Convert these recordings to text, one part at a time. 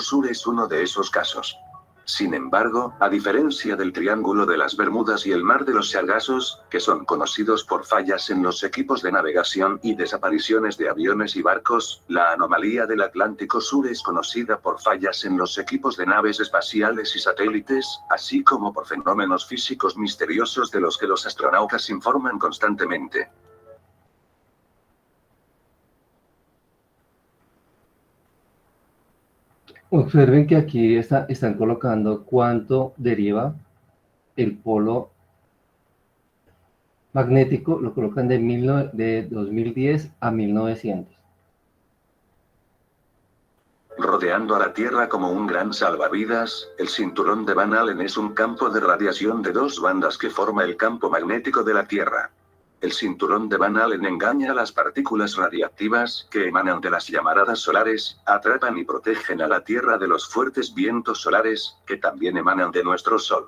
Sur es uno de esos casos. Sin embargo, a diferencia del Triángulo de las Bermudas y el Mar de los Sargazos, que son conocidos por fallas en los equipos de navegación y desapariciones de aviones y barcos, la anomalía del Atlántico Sur es conocida por fallas en los equipos de naves espaciales y satélites, así como por fenómenos físicos misteriosos de los que los astronautas informan constantemente. Observen que aquí están colocando cuánto deriva el polo magnético, lo colocan de 2010 a 1900. Rodeando a la Tierra como un gran salvavidas, el cinturón de Van Allen es un campo de radiación de dos bandas que forma el campo magnético de la Tierra. El cinturón de Van Allen engaña a las partículas radiactivas, que emanan de las llamaradas solares, atrapan y protegen a la Tierra de los fuertes vientos solares, que también emanan de nuestro Sol.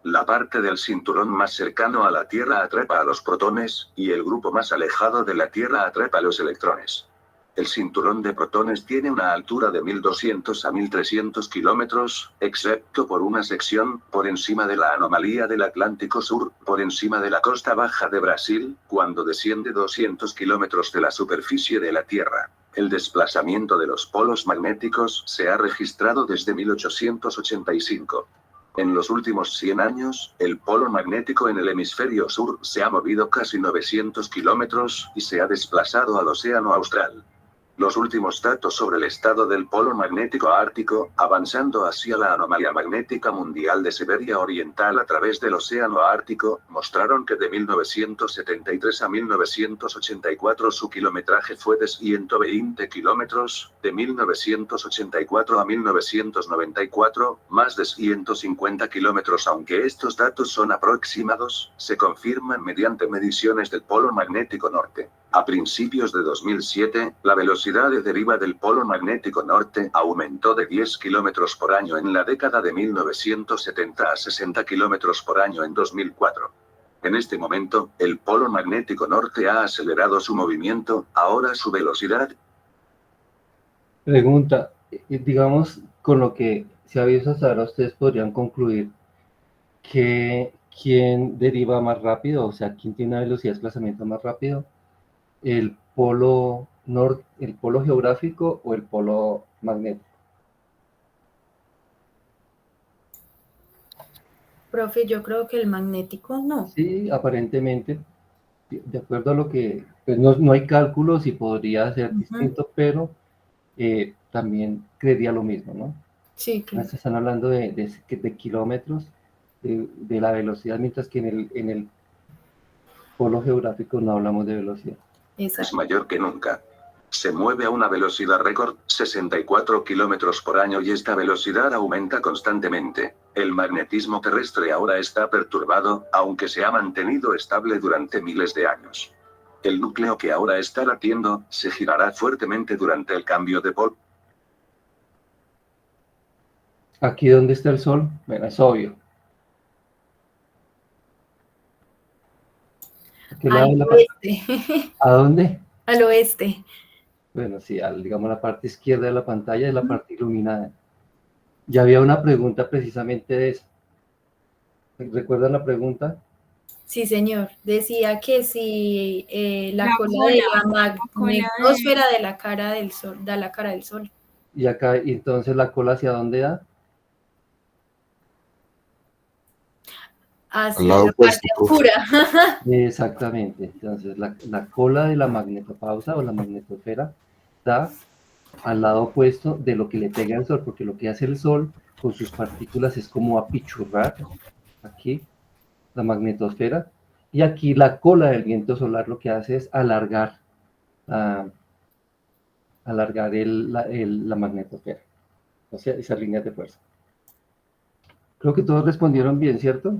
La parte del cinturón más cercano a la Tierra atrapa a los protones, y el grupo más alejado de la Tierra atrapa a los electrones. El cinturón de protones tiene una altura de 1200 a 1300 kilómetros, excepto por una sección, por encima de la anomalía del Atlántico Sur, por encima de la costa baja de Brasil, cuando desciende 200 kilómetros de la superficie de la Tierra. El desplazamiento de los polos magnéticos se ha registrado desde 1885. En los últimos 100 años, el polo magnético en el hemisferio sur se ha movido casi 900 kilómetros y se ha desplazado al océano austral. Los últimos datos sobre el estado del polo magnético ártico, avanzando hacia la anomalía magnética mundial de Siberia Oriental a través del océano Ártico, mostraron que de 1973 a 1984 su kilometraje fue de 120 kilómetros, de 1984 a 1994, más de 150 kilómetros. Aunque estos datos son aproximados, se confirman mediante mediciones del polo magnético norte. A principios de 2007, la velocidad de deriva del polo magnético norte aumentó de 10 km por año en la década de 1970 a 60 km por año en 2004. En este momento, el polo magnético norte ha acelerado su movimiento, ahora su velocidad. Pregunta, digamos, con lo que se ha visto hasta ahora, ustedes podrían concluir que quién deriva más rápido, o sea, quién tiene una velocidad de desplazamiento más rápido, el polo norte, el polo geográfico o el polo magnético. Profe, yo creo que el magnético no. Sí, aparentemente, de acuerdo a lo que, pues no hay cálculos y podría ser distinto, pero también creería lo mismo, ¿no? Sí, claro. Están hablando de kilómetros de la velocidad, mientras que en el polo geográfico no hablamos de velocidad. Exacto. Es mayor que nunca. Se mueve a una velocidad récord, 64 kilómetros por año, y esta velocidad aumenta constantemente. El magnetismo terrestre ahora está perturbado, aunque se ha mantenido estable durante miles de años. El núcleo que ahora está latiendo, se girará fuertemente durante el cambio de polo. ¿Aquí dónde está el Sol? Bueno, es obvio. ¿A qué lado de la oeste. ¿A dónde? Al oeste. Bueno, sí, digamos la parte izquierda de la pantalla es la parte iluminada. Ya había una pregunta precisamente de eso. ¿Recuerdan la pregunta? Sí, señor. Decía que si la cola de la magnetosfera de la cara del Sol, da la cara del Sol. Y acá, y entonces la cola ¿hacia dónde da? Hacia la parte oscura. Exactamente. Entonces la cola de la magnetopausa o la magnetosfera da al lado opuesto de lo que le pega al Sol, porque lo que hace el Sol con sus partículas es como apichurrar aquí la magnetosfera, y aquí la cola del viento solar lo que hace es alargar la magnetosfera, o sea, esas líneas de fuerza. Creo que todos respondieron bien, ¿cierto?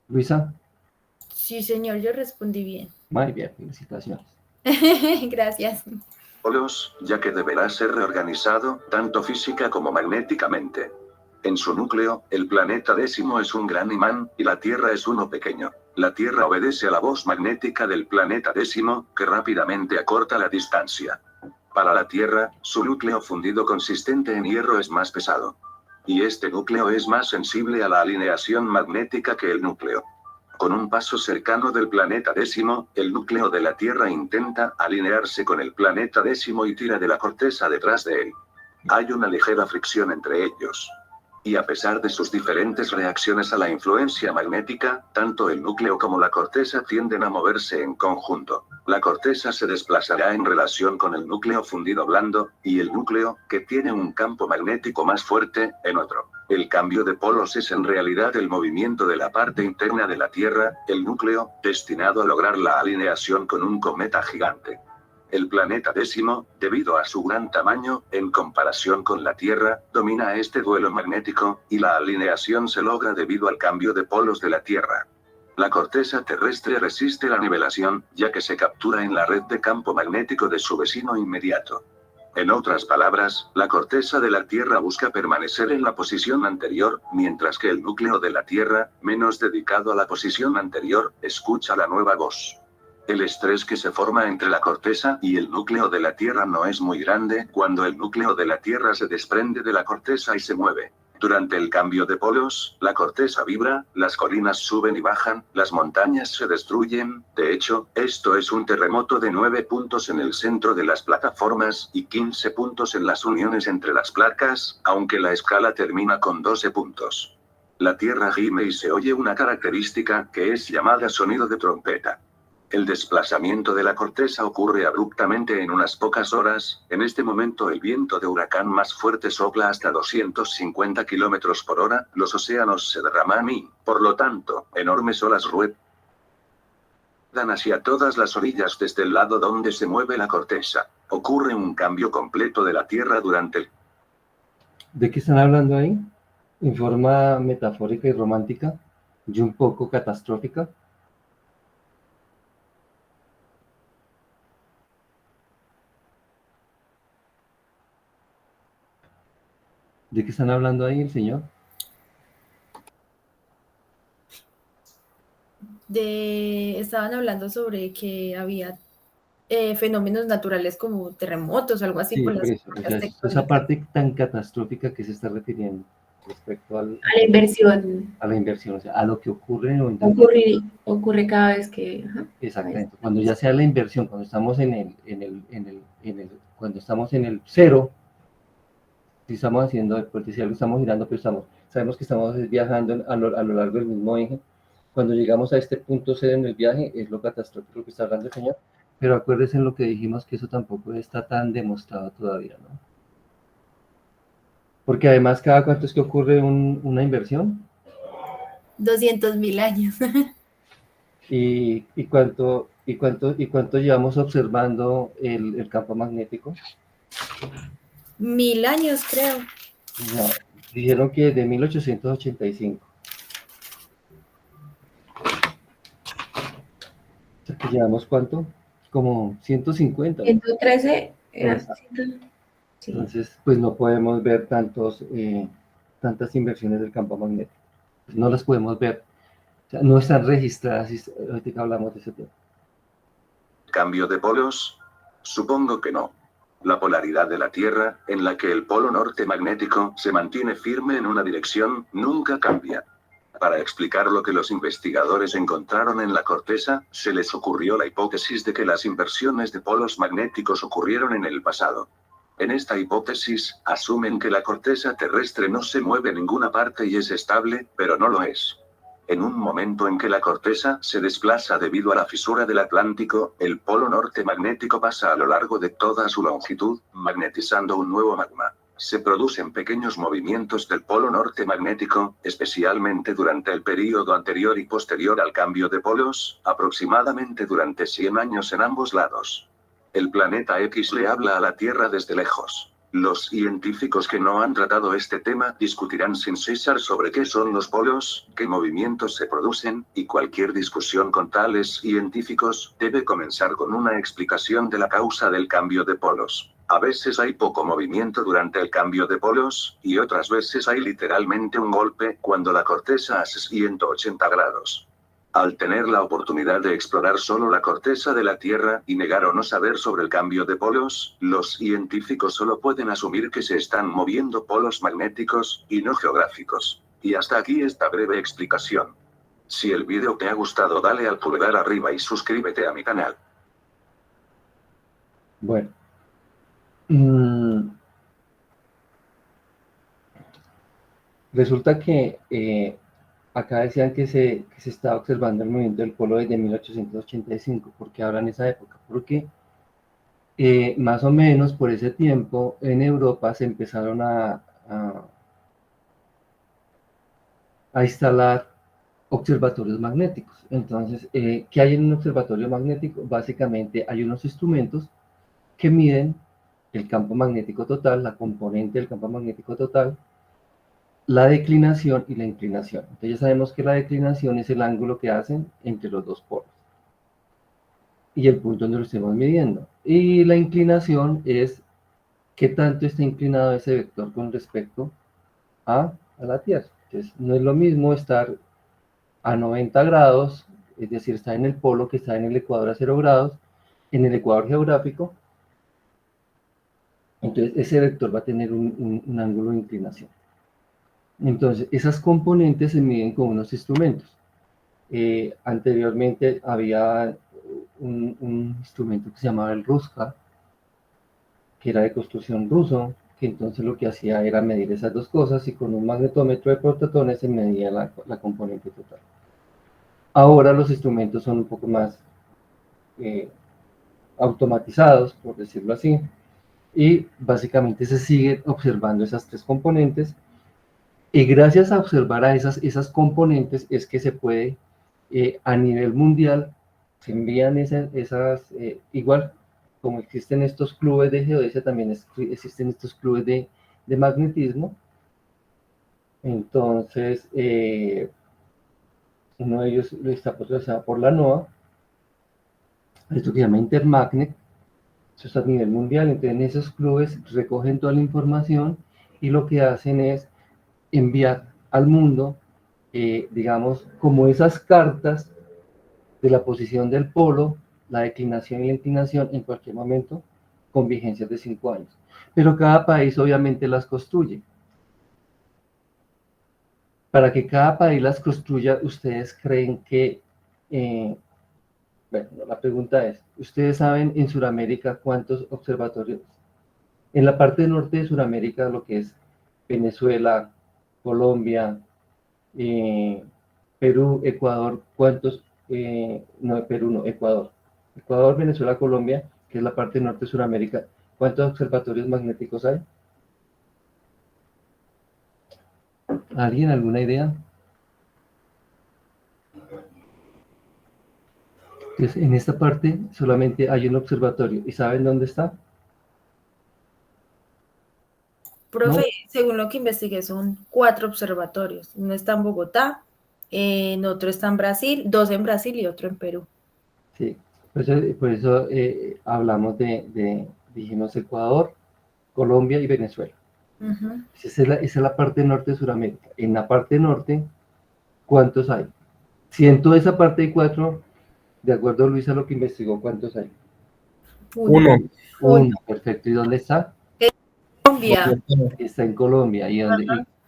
Luisa. Sí, señor, yo respondí bien. Muy bien, felicitaciones. Gracias. Polos, ya que deberá ser reorganizado, tanto física como magnéticamente. En su núcleo, el planeta décimo es un gran imán, y la Tierra es uno pequeño. La Tierra obedece a la voz magnética del planeta décimo, que rápidamente acorta la distancia. Para la Tierra, su núcleo fundido consistente en hierro es más pesado. Y este núcleo es más sensible a la alineación magnética que el núcleo. Con un paso cercano del planeta décimo, el núcleo de la Tierra intenta alinearse con el planeta décimo y tira de la corteza detrás de él. Hay una ligera fricción entre ellos. Y a pesar de sus diferentes reacciones a la influencia magnética, tanto el núcleo como la corteza tienden a moverse en conjunto. La corteza se desplazará en relación con el núcleo fundido blando, y el núcleo, que tiene un campo magnético más fuerte, en otro. El cambio de polos es en realidad el movimiento de la parte interna de la Tierra, el núcleo, destinado a lograr la alineación con un cometa gigante. El planeta décimo, debido a su gran tamaño, en comparación con la Tierra, domina este duelo magnético, y la alineación se logra debido al cambio de polos de la Tierra. La corteza terrestre resiste la nivelación, ya que se captura en la red de campo magnético de su vecino inmediato. En otras palabras, la corteza de la Tierra busca permanecer en la posición anterior, mientras que el núcleo de la Tierra, menos dedicado a la posición anterior, escucha la nueva voz. El estrés que se forma entre la corteza y el núcleo de la Tierra no es muy grande cuando el núcleo de la Tierra se desprende de la corteza y se mueve. Durante el cambio de polos, la corteza vibra, las colinas suben y bajan, las montañas se destruyen. De hecho, esto es un terremoto de 9 puntos en el centro de las plataformas y 15 puntos en las uniones entre las placas, aunque la escala termina con 12 puntos. La Tierra gime y se oye una característica que es llamada sonido de trompeta. El desplazamiento de la corteza ocurre abruptamente en unas pocas horas. En este momento el viento de huracán más fuerte sopla hasta 250 km por hora, los océanos se derraman y, por lo tanto, enormes olas ruedan hacia todas las orillas desde el lado donde se mueve la corteza. Ocurre un cambio completo de la Tierra durante el... ¿De qué están hablando ahí? En forma metafórica y romántica, y un poco catastrófica. ¿De qué están hablando ahí el señor? Estaban hablando sobre que había fenómenos naturales como terremotos o algo así Sí, por por las eso, o sea, placas esa tectónicas. parte tan catastrófica que se está refiriendo respecto A la inversión. a la inversión, o sea, a lo que ocurre o Ocurre cada vez que... Ajá, exactamente, cuando ya sea la inversión, cuando estamos cuando estamos en el cero, si estamos haciendo, porque si algo estamos girando, pues sabemos que estamos viajando a lo largo del mismo eje. Cuando llegamos a este punto cero en el viaje, es lo catastrófico que está hablando el señor, pero acuérdense en lo que dijimos, que eso tampoco está tan demostrado todavía, ¿no? Porque además, ¿cada cuánto es que ocurre una inversión? 200.000 años. ¿Y cuánto llevamos observando el campo magnético? 1000 años, creo. No, dijeron que de 1885. O sea, que llevamos ¿cuánto? Como 150. 113 era... Sí. Entonces, pues no podemos ver tantas inversiones del campo magnético. No las podemos ver. O sea, no están registradas. Ahorita que hablamos de ese tema. ¿Cambio de polos? Supongo que no. La polaridad de la Tierra, en la que el polo norte magnético se mantiene firme en una dirección, nunca cambia. Para explicar lo que los investigadores encontraron en la corteza, se les ocurrió la hipótesis de que las inversiones de polos magnéticos ocurrieron en el pasado. En esta hipótesis, asumen que la corteza terrestre no se mueve en ninguna parte y es estable, pero no lo es. En un momento en que la corteza se desplaza debido a la fisura del Atlántico, el polo norte magnético pasa a lo largo de toda su longitud, magnetizando un nuevo magma. Se producen pequeños movimientos del polo norte magnético, especialmente durante el período anterior y posterior al cambio de polos, aproximadamente durante 100 años en ambos lados. El planeta X le habla a la Tierra desde lejos. Los científicos que no han tratado este tema discutirán sin cesar sobre qué son los polos, qué movimientos se producen, y cualquier discusión con tales científicos debe comenzar con una explicación de la causa del cambio de polos. A veces hay poco movimiento durante el cambio de polos, y otras veces hay literalmente un golpe cuando la corteza hace 180 grados. Al tener la oportunidad de explorar solo la corteza de la Tierra y negar o no saber sobre el cambio de polos, los científicos solo pueden asumir que se están moviendo polos magnéticos, y no geográficos. Y hasta aquí esta breve explicación. Si el vídeo te ha gustado, dale al pulgar arriba y suscríbete a mi canal. Bueno. Resulta que acá decían que se estaba observando el movimiento del polo desde 1885. ¿Por qué hablan de esa época? Porque más o menos por ese tiempo en Europa se empezaron a instalar observatorios magnéticos. Entonces, ¿qué hay en un observatorio magnético? Básicamente hay unos instrumentos que miden el campo magnético total, la componente del campo magnético total, la declinación y la inclinación. Entonces ya sabemos que la declinación es el ángulo que hacen entre los dos polos y el punto donde lo estemos midiendo. Y la inclinación es qué tanto está inclinado ese vector con respecto a la Tierra. Entonces no es lo mismo estar a 90 grados, es decir, está en el polo, que está en el ecuador a 0 grados, en el ecuador geográfico. Entonces ese vector va a tener un ángulo de inclinación. Entonces, esas componentes se miden con unos instrumentos. Anteriormente había un instrumento que se llamaba el Ruska, que era de construcción ruso, que entonces lo que hacía era medir esas dos cosas y con un magnetómetro de protatones se medía la componente total. Ahora los instrumentos son un poco más automatizados, por decirlo así, y básicamente se siguen observando esas tres componentes. Y gracias a observar a esas componentes es que se puede, a nivel mundial, se envían igual como existen estos clubes de geodesia, también existen estos clubes de magnetismo. Entonces, uno de ellos está patrocinado por la NOAA, esto que se llama Intermagnet, eso está a nivel mundial. Entonces, en esos clubes recogen toda la información y lo que hacen es enviar al mundo, digamos, como esas cartas de la posición del polo, la declinación y la inclinación en cualquier momento, con vigencias de 5 años. Pero cada país obviamente las construye. Para que cada país las construya, ¿ustedes creen que, bueno, la pregunta es, ¿ustedes saben en Sudamérica cuántos observatorios? En la parte norte de Sudamérica, lo que es Venezuela, Colombia, Perú, Ecuador, ¿cuántos? No, Perú no, Ecuador. Ecuador, Venezuela, Colombia, que es la parte norte de Sudamérica, ¿cuántos observatorios magnéticos hay? ¿Alguien, alguna idea? Entonces, en esta parte solamente hay un observatorio. ¿Y saben dónde está? Profe, ¿No? según lo que investigué, son 4 observatorios. Uno está en Bogotá, en otro está en Brasil, 2 en Brasil y otro en Perú. Sí, por eso hablamos dijimos Ecuador, Colombia y Venezuela. Esa es la parte norte de Sudamérica. En la parte norte, ¿cuántos hay? Si en toda esa parte hay 4, de acuerdo a Luisa lo que investigó, ¿cuántos hay? Uno, perfecto. ¿Y dónde está? Colombia. Está en Colombia.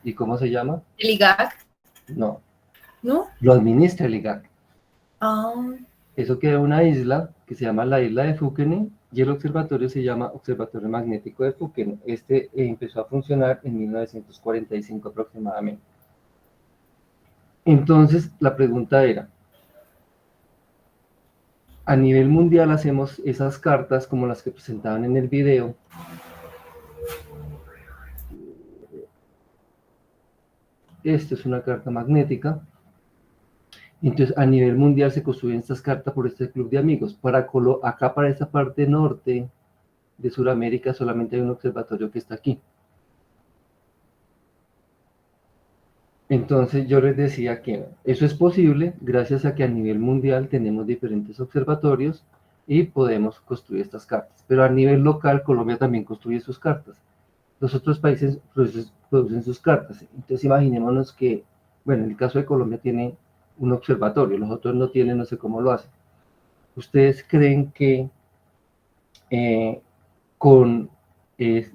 ¿Y cómo se llama? El IGAC. No, ¿No? lo administra el IGAC. Ah. Eso queda en una isla que se llama la isla de Fukene y el observatorio se llama Observatorio Magnético de Fukene. Este empezó a funcionar en 1945 aproximadamente. Entonces, la pregunta era, a nivel mundial hacemos esas cartas como las que presentaban en el video. Esta es una carta magnética. Entonces, a nivel mundial se construyen estas cartas por este club de amigos. Acá para esta parte norte de Sudamérica solamente hay un observatorio que está aquí. Entonces yo les decía que eso es posible gracias a que a nivel mundial tenemos diferentes observatorios y podemos construir estas cartas. Pero a nivel local Colombia también construye sus cartas. Los otros países producen sus cartas. Entonces imaginémonos que, bueno, en el caso de Colombia tiene un observatorio, los otros no tienen, no sé cómo lo hacen. ¿Ustedes creen que con el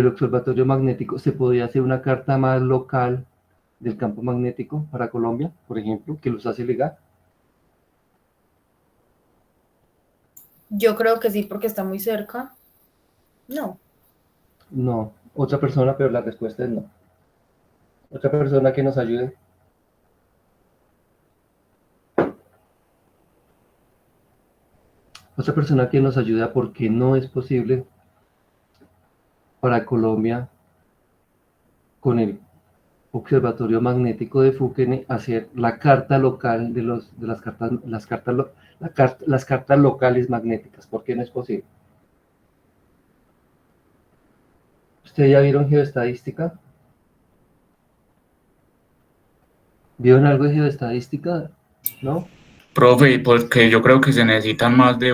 observatorio magnético se podría hacer una carta más local del campo magnético para Colombia, por ejemplo, que los hace legal? Yo creo que sí, porque está muy cerca. No. No, otra persona, pero la respuesta es no. Otra persona que nos ayude. Otra persona que nos ayuda porque no es posible para Colombia con el Observatorio Magnético de Fuquene hacer la carta local de las cartas locales magnéticas. ¿Por qué no es posible? ¿Ustedes ya vieron geoestadística? ¿Vieron algo de geoestadística? ¿No? Profe, porque yo creo que se necesitan más de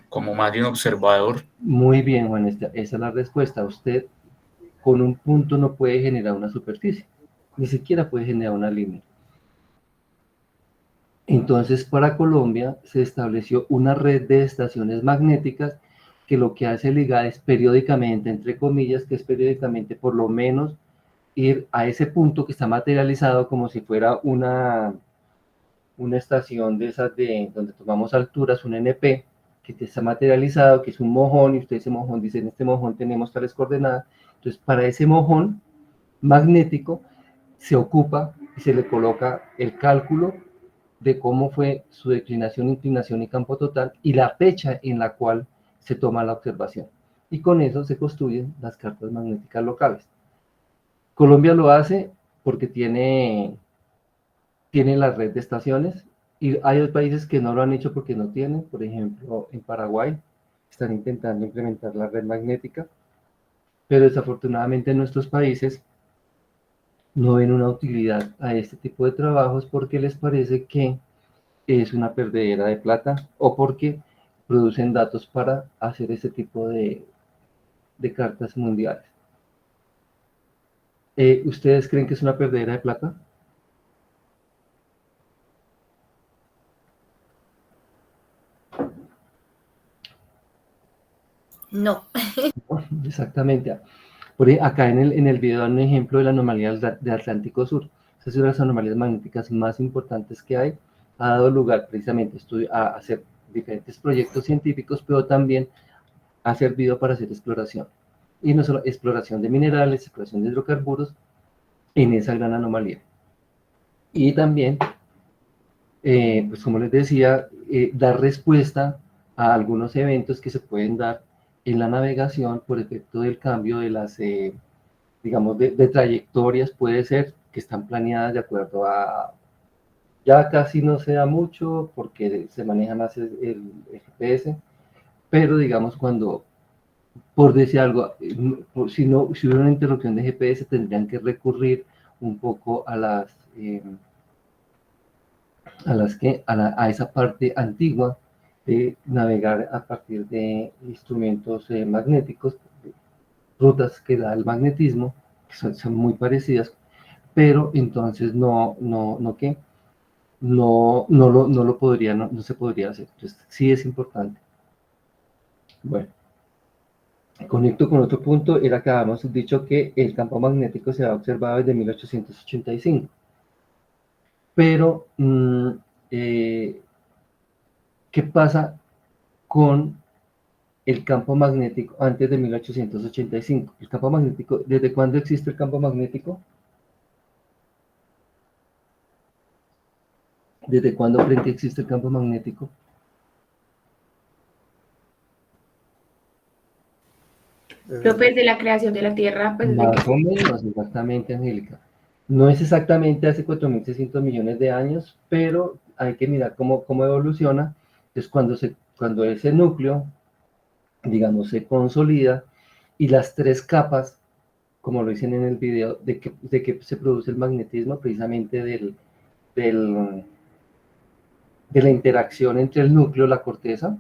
como más de un observador. Muy bien, Juan, esa es la respuesta. Usted con un punto no puede generar una superficie, ni siquiera puede generar una línea. Entonces, para Colombia se estableció una red de estaciones magnéticas que lo que hace el IGAD es periódicamente, entre comillas, que es periódicamente por lo menos ir a ese punto que está materializado como si fuera una estación de esas donde tomamos alturas, un NP, que está materializado, que es un mojón, y usted ese mojón dice, en este mojón tenemos tales coordenadas. Entonces, para ese mojón magnético se ocupa y se le coloca el cálculo de cómo fue su declinación, inclinación y campo total y la fecha en la cual se toma la observación. Y con eso se construyen las cartas magnéticas locales. Colombia lo hace porque tiene la red de estaciones y hay otros países que no lo han hecho porque no tienen. Por ejemplo, en Paraguay están intentando implementar la red magnética, pero desafortunadamente en nuestros países no ven una utilidad a este tipo de trabajos porque les parece que es una perdedera de plata o porque producen datos para hacer ese tipo de cartas mundiales. ¿Ustedes creen que es una perdedera de plata? No. Exactamente. Acá en el video dan un ejemplo de la anomalía del Atlántico Sur. Esa es una de las anomalías magnéticas más importantes que hay. Ha dado lugar precisamente a hacer diferentes proyectos científicos, pero también ha servido para hacer exploración. Y no solo exploración de minerales, exploración de hidrocarburos en esa gran anomalía. Y también, pues como les decía, dar respuesta a algunos eventos que se pueden dar en la navegación por efecto del cambio de las, digamos, de trayectorias, puede ser que están planeadas de acuerdo a, ya casi no se da mucho porque se maneja más el GPS, pero digamos cuando, por decir algo, si hubiera una interrupción de GPS tendrían que recurrir un poco a esa parte antigua de navegar a partir de instrumentos magnéticos, rutas que da el magnetismo, que son muy parecidas, pero entonces no se podría hacer. Entonces sí es importante. Bueno, conecto con otro punto, era que habíamos dicho que el campo magnético se ha observado desde 1885. Pero, ¿qué pasa con el campo magnético antes de 1885? El campo magnético, ¿desde cuándo existe el campo magnético? ¿Desde cuándo creen que existe el campo magnético? Profe, de la creación de la Tierra, pues Más o menos, exactamente, Angélica. No es exactamente hace 4.600 millones de años, pero hay que mirar cómo evoluciona. Entonces, cuando ese núcleo, digamos, se consolida y las tres capas, como lo dicen en el video, de que se produce el magnetismo, precisamente de la interacción entre el núcleo, la corteza,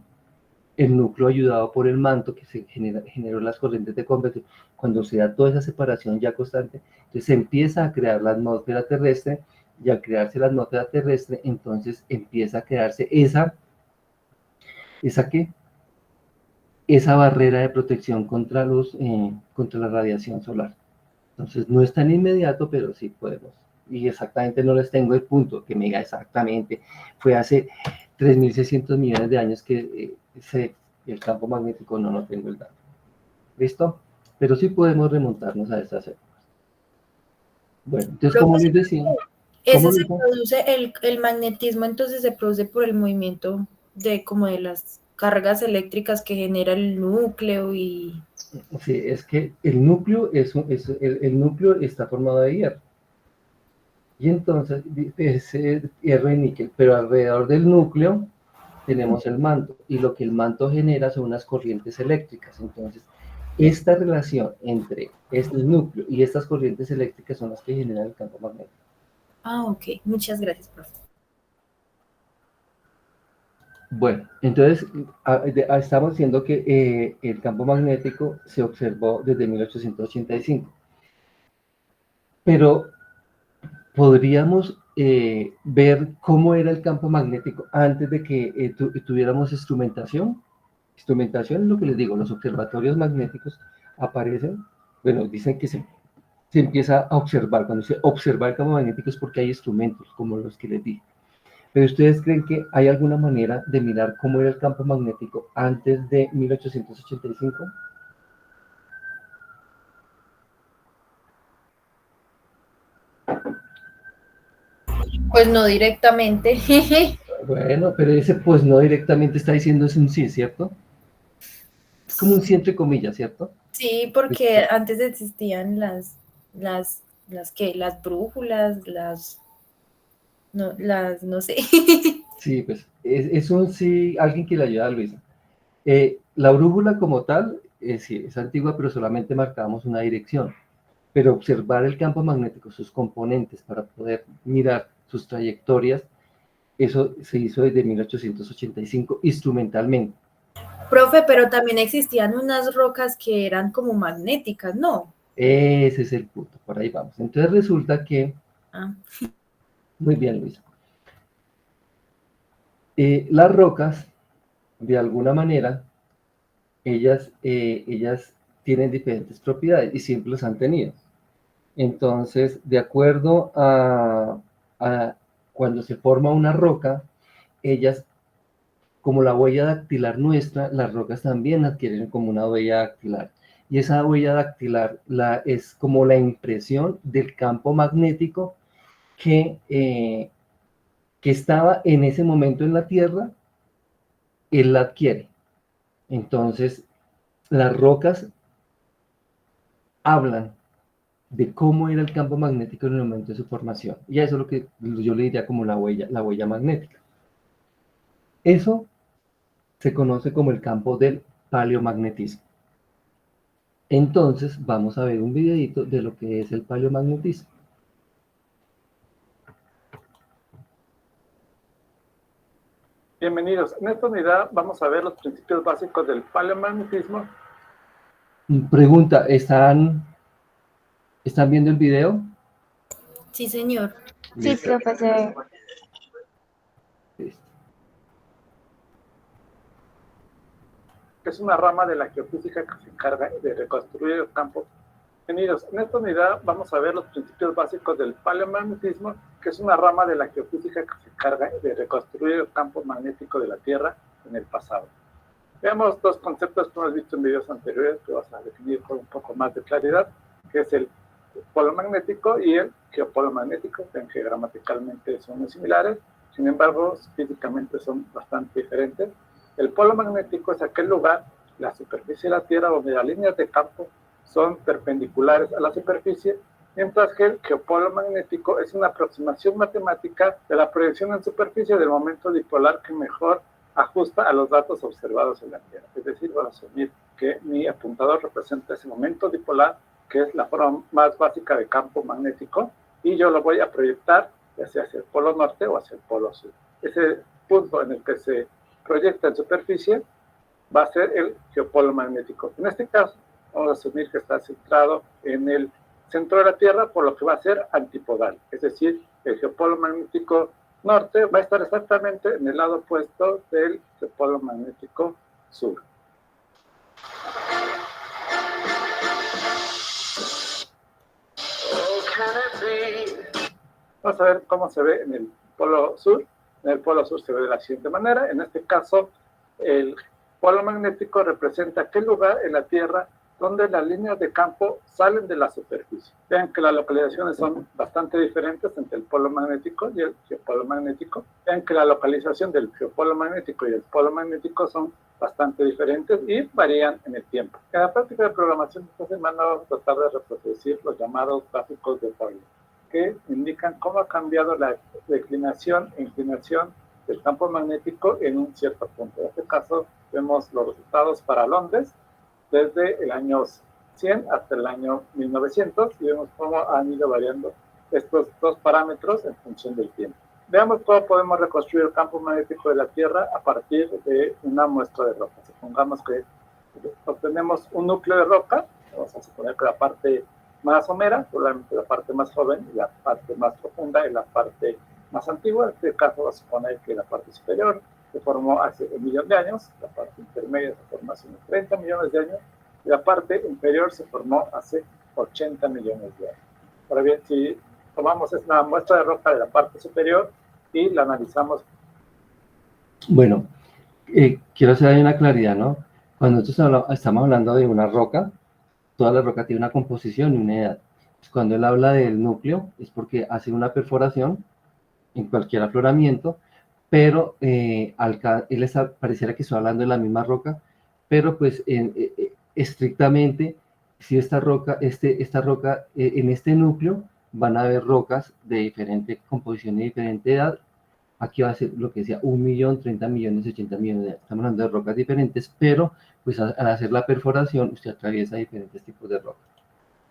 el núcleo ayudado por el manto que generó las corrientes de convección. Cuando se da toda esa separación ya constante, entonces se empieza a crear la atmósfera terrestre y al crearse la atmósfera terrestre, entonces empieza a crearse esa ¿qué? Esa barrera de protección contra contra la radiación solar. Entonces no es tan inmediato, pero sí podemos. Y exactamente no les tengo el punto que me diga exactamente. Fue hace 3.600 millones de años que el campo magnético no tengo el dato. ¿Listo? Pero sí podemos remontarnos a estas épocas. Bueno, entonces como les decía... Ese se produce, el magnetismo entonces se produce por el movimiento como de las cargas eléctricas que genera el núcleo y... Sí, es que el núcleo, el núcleo está formado de hierro. Y entonces es hierro y níquel, pero alrededor del núcleo tenemos el manto, y lo que el manto genera son unas corrientes eléctricas. Entonces, esta relación entre el núcleo y estas corrientes eléctricas son las que generan el campo magnético. Ah, ok. Muchas gracias, profe. Bueno, entonces estamos diciendo que el campo magnético se observó desde 1885. Pero podríamos ver cómo era el campo magnético antes de que tuviéramos instrumentación. Instrumentación es lo que les digo, los observatorios magnéticos aparecen, bueno, dicen que se empieza a observar. Cuando se observa el campo magnético es porque hay instrumentos como los que les dije. Pero ¿ustedes creen que hay alguna manera de mirar cómo era el campo magnético antes de 1885? Pues no directamente. Bueno, pero ese pues no directamente está diciendo es un sí, ¿cierto? Es como un sí entre comillas, ¿cierto? Sí, porque antes existían las brújulas, no sé. Sí, pues es un sí, alguien que le ayuda a Luisa. La brújula como tal, sí, es antigua, pero solamente marcábamos una dirección. Pero observar el campo magnético, sus componentes, para poder mirar sus trayectorias, eso se hizo desde 1885 instrumentalmente. Profe, pero también existían unas rocas que eran como magnéticas, ¿no? Ese es el punto, por ahí vamos. Entonces resulta que... Muy bien, Luisa. Las rocas, de alguna manera, ellas tienen diferentes propiedades y siempre las han tenido. Entonces, de acuerdo a cuando se forma una roca, ellas, como la huella dactilar nuestra, las rocas también adquieren como una huella dactilar. Y esa huella dactilar es como la impresión del campo magnético que estaba en ese momento en la Tierra, él la adquiere. Entonces, las rocas hablan de cómo era el campo magnético en el momento de su formación. Y eso es lo que yo le diría como la huella magnética. Eso se conoce como el campo del paleomagnetismo. Entonces, vamos a ver un videito de lo que es el paleomagnetismo. Bienvenidos. En esta unidad vamos a ver los principios básicos del paleomagnetismo. Pregunta, ¿están viendo el video? Sí, señor. Sí, profesor. Listo. Es una rama de la geofísica que se encarga de reconstruir el campo. Bienvenidos. En esta unidad vamos a ver los principios básicos del paleomagnetismo, que es una rama de la geofísica que se encarga de reconstruir el campo magnético de la Tierra en el pasado. Veamos dos conceptos que hemos visto en videos anteriores que vamos a definir con un poco más de claridad, que es el polo magnético y el geopolo magnético, que gramaticalmente son muy similares, sin embargo, físicamente son bastante diferentes. El polo magnético es aquel lugar, la superficie de la Tierra, donde las líneas de campo son perpendiculares a la superficie, mientras que el geopolo magnético es una aproximación matemática de la proyección en superficie del momento dipolar que mejor ajusta a los datos observados en la Tierra. Es decir, voy a asumir que mi apuntador representa ese momento dipolar, que es la forma más básica de campo magnético, y yo lo voy a proyectar ya sea hacia el polo norte o hacia el polo sur. Ese punto en el que se proyecta en superficie va a ser el geopolo magnético. En este caso, vamos a asumir que está centrado en el centro de la Tierra, por lo que va a ser antipodal, es decir, el geopolo magnético norte va a estar exactamente en el lado opuesto del geopolo magnético sur. Vamos a ver cómo se ve en el polo sur. En el polo sur se ve de la siguiente manera. En este caso, el polo magnético representa aquel lugar en la Tierra donde las líneas de campo salen de la superficie. Vean que las localizaciones son bastante diferentes entre el polo magnético y el geopolo magnético. Vean que la localización del geopolo magnético y el polo magnético son bastante diferentes y varían en el tiempo. En la práctica de programación de esta semana vamos a tratar de reproducir los llamados gráficos de Fourier, que indican cómo ha cambiado la declinación e inclinación del campo magnético en un cierto punto. En este caso, vemos los resultados para Londres desde el año 100 hasta el año 1900 y vemos cómo han ido variando estos dos parámetros en función del tiempo. Veamos cómo podemos reconstruir el campo magnético de la Tierra a partir de una muestra de roca. Supongamos que obtenemos un núcleo de roca, vamos a suponer que la parte más somera, probablemente la parte más joven, y la parte más profunda y la parte más antigua. En este caso va a suponer que la parte superior se formó hace 1 millón de años, la parte intermedia se formó hace unos 30 millones de años, y la parte inferior se formó hace 80 millones de años. Ahora bien, si tomamos una muestra de roca de la parte superior y la analizamos. Bueno, quiero hacer ahí una claridad, ¿no? Cuando nosotros estamos hablando de una roca, toda la roca tiene una composición y una edad. Cuando él habla del núcleo, es porque hace una perforación en cualquier afloramiento, pero pareciera que está hablando de la misma roca, pero pues estrictamente, si esta roca, en este núcleo van a haber rocas de diferente composición y diferente edad. Aquí va a ser lo que decía 1 millón, 30 millones, 80 millones de edad. Estamos hablando de rocas diferentes, pero pues al hacer la perforación, usted atraviesa diferentes tipos de rocas.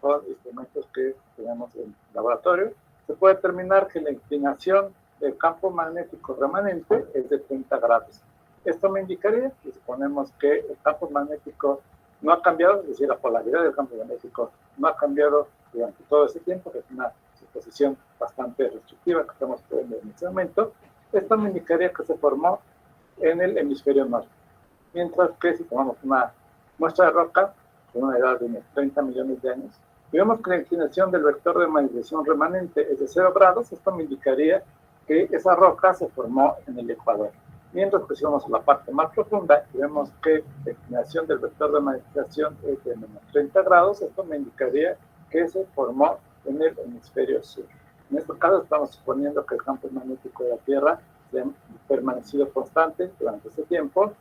Con instrumentos que tenemos en el laboratorio, se puede determinar que la inclinación del campo magnético remanente es de 30 grados. Esto me indicaría que suponemos que el campo magnético no ha cambiado, es decir, la polaridad del campo magnético no ha cambiado durante todo ese tiempo, que es una suposición bastante restrictiva que estamos poniendo en este momento. Esto me indicaría que se formó en el hemisferio norte. Mientras que si tomamos una muestra de roca con una edad de unos 30 millones de años, y vemos que la inclinación del vector de magnetización remanente es de 0 grados, esto me indicaría que esa roca se formó en el Ecuador. Mientras que si vamos a la parte más profunda y vemos que la inclinación del vector de magnetización es de menos 30 grados, esto me indicaría que se formó en el hemisferio sur. En este caso estamos suponiendo que el campo magnético de la Tierra ha permanecido constante durante ese tiempo,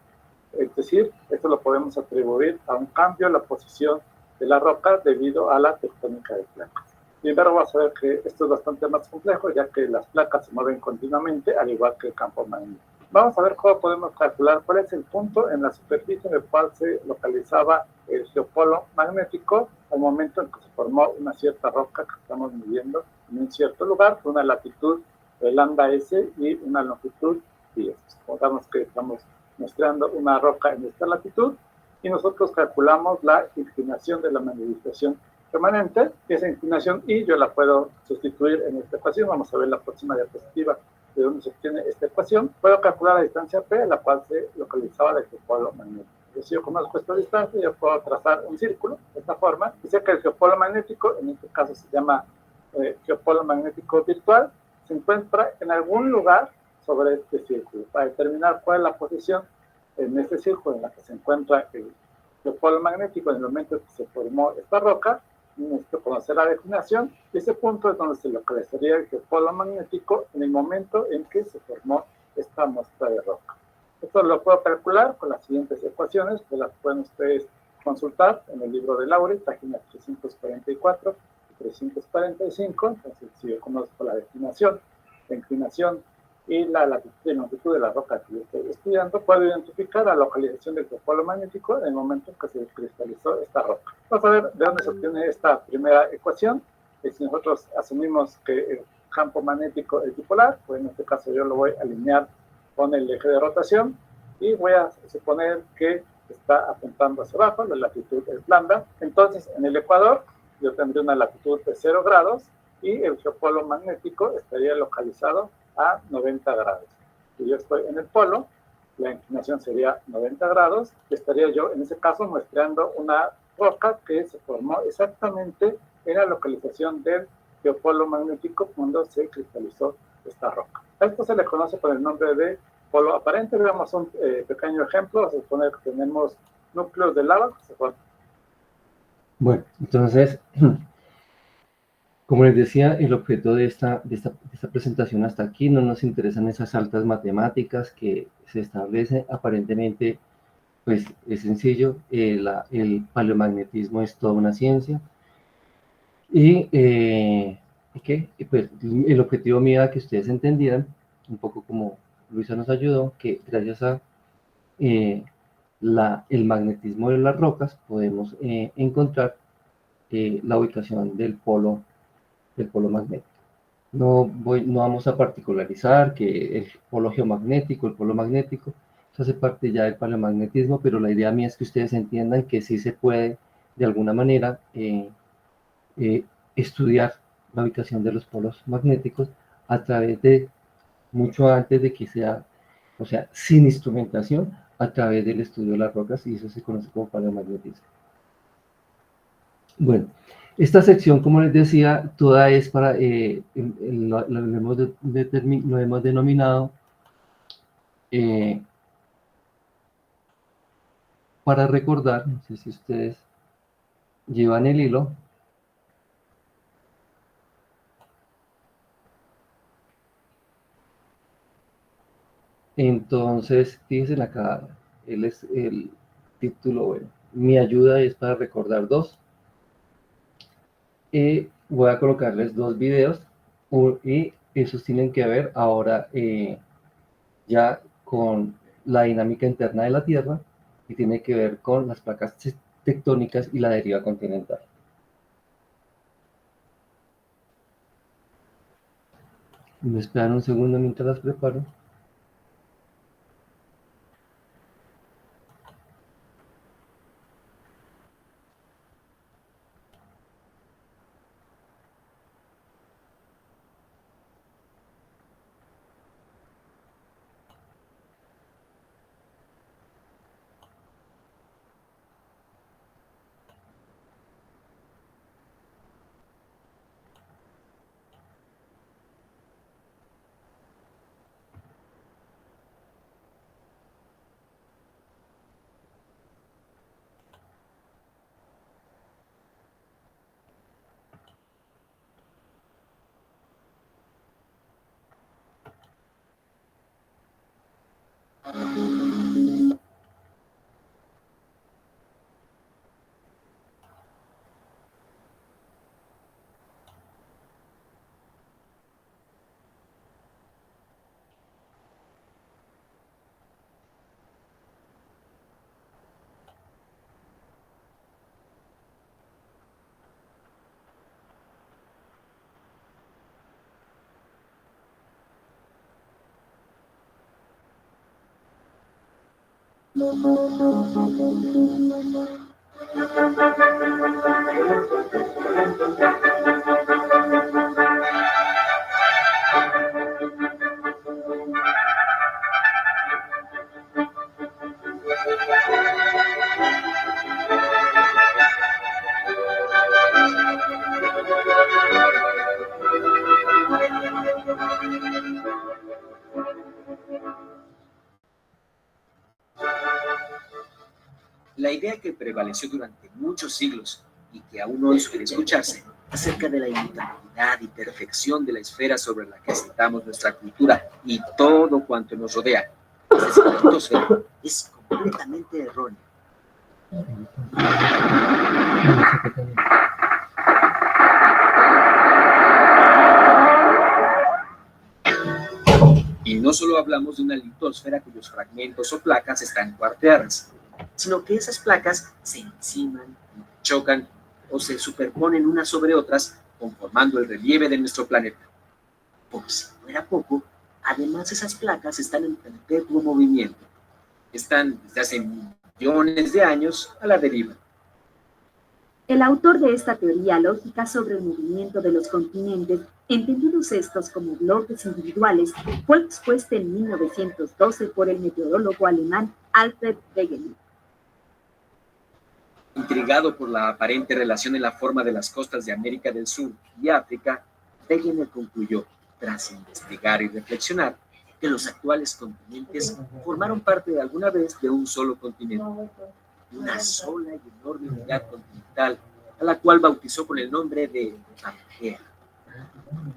es decir, esto lo podemos atribuir a un cambio en la posición de la roca debido a la tectónica de placas. Sin embargo, vamos a ver que esto es bastante más complejo, ya que las placas se mueven continuamente, al igual que el campo magnético. Vamos a ver cómo podemos calcular cuál es el punto en la superficie en el cual se localizaba el geopolo magnético al momento en que se formó una cierta roca que estamos midiendo en un cierto lugar, con una latitud de lambda S y una longitud pi. Supongamos que estamos mostrando una roca en esta latitud y nosotros calculamos la inclinación de la magnetización remanente, y esa inclinación I yo la puedo sustituir en esta ecuación. Vamos a ver la próxima diapositiva de donde se obtiene esta ecuación. Puedo calcular la distancia P, a la cual se localizaba el geopolo magnético. Si yo conozco esta distancia, yo puedo trazar un círculo de esta forma, y sé que el geopolo magnético, en este caso se llama geopolo magnético virtual, se encuentra en algún lugar sobre este círculo. Para determinar cuál es la posición en este círculo en la que se encuentra el geopolo magnético en el momento en que se formó esta roca, necesito conocer la declinación, y ese punto es donde se localizaría el geopolo magnético en el momento en que se formó esta muestra de roca. Esto lo puedo calcular con las siguientes ecuaciones, que las pueden ustedes consultar en el libro de Laurie, páginas 344 y 345. Entonces, si yo conozco la declinación, la inclinación y la latitud y longitud de la roca que yo estoy estudiando, puedo identificar la localización del geopolo magnético en el momento en que se cristalizó esta roca. Vamos a ver de dónde se obtiene esta primera ecuación. Si nosotros asumimos que el campo magnético es dipolar, pues en este caso yo lo voy a alinear con el eje de rotación y voy a suponer que está apuntando hacia abajo, la latitud es lambda. Entonces, en el ecuador, yo tendré una latitud de 0 grados y el geopolo magnético estaría localizado a 90 grados. Si yo estoy en el polo, la inclinación sería 90 grados, y estaría yo en ese caso muestreando una roca que se formó exactamente en la localización del geopolo magnético cuando se cristalizó esta roca. A esto se le conoce con el nombre de polo aparente. Veamos un pequeño ejemplo. Se supone que tenemos núcleos de lava. Bueno, entonces, como les decía, el objeto de esta presentación hasta aquí, no nos interesan esas altas matemáticas que se establece. Aparentemente, pues es sencillo, el paleomagnetismo es toda una ciencia. Y pues, el objetivo mío era que ustedes entendieran, un poco como Luisa nos ayudó, que gracias a el magnetismo de las rocas podemos encontrar la ubicación del polo magnético. No vamos a particularizar que el polo geomagnético, el polo magnético, eso hace parte ya del paleomagnetismo, pero la idea mía es que ustedes entiendan que sí se puede, de alguna manera, estudiar la ubicación de los polos magnéticos a través de, mucho antes de que sea, o sea, sin instrumentación, a través del estudio de las rocas, y eso se conoce como paleomagnetismo. Bueno, esta sección, como les decía, toda es para, lo hemos denominado para recordar, no sé si ustedes llevan el hilo. Entonces, fíjense acá, él es el título, bueno, mi ayuda es para recordar 2. Voy a colocarles 2 videos y esos tienen que ver ahora ya con la dinámica interna de la Tierra y tiene que ver con las placas tectónicas y la deriva continental. Me esperan un segundo mientras las preparo. La idea que prevaleció durante muchos siglos y que aún hoy suele escucharse acerca de la inmutabilidad y perfección de la esfera sobre la que asentamos nuestra cultura y todo cuanto nos rodea, es completamente errónea. Y no solo hablamos de una litosfera cuyos fragmentos o placas están cuarteadas, sino que esas placas se enciman, chocan o se superponen unas sobre otras, conformando el relieve de nuestro planeta. Por si fuera poco, además esas placas están en perpetuo movimiento. Están desde hace millones de años a la deriva. El autor de esta teoría lógica sobre el movimiento de los continentes, entendidos estos como bloques individuales, fue expuesta en 1912 por el meteorólogo alemán Alfred Wegener. Intrigado por la aparente relación en la forma de las costas de América del Sur y África, Wegener concluyó, tras investigar y reflexionar, que los actuales continentes formaron parte alguna vez de un solo continente, una sola y enorme unidad continental, a la cual bautizó con el nombre de Pangea.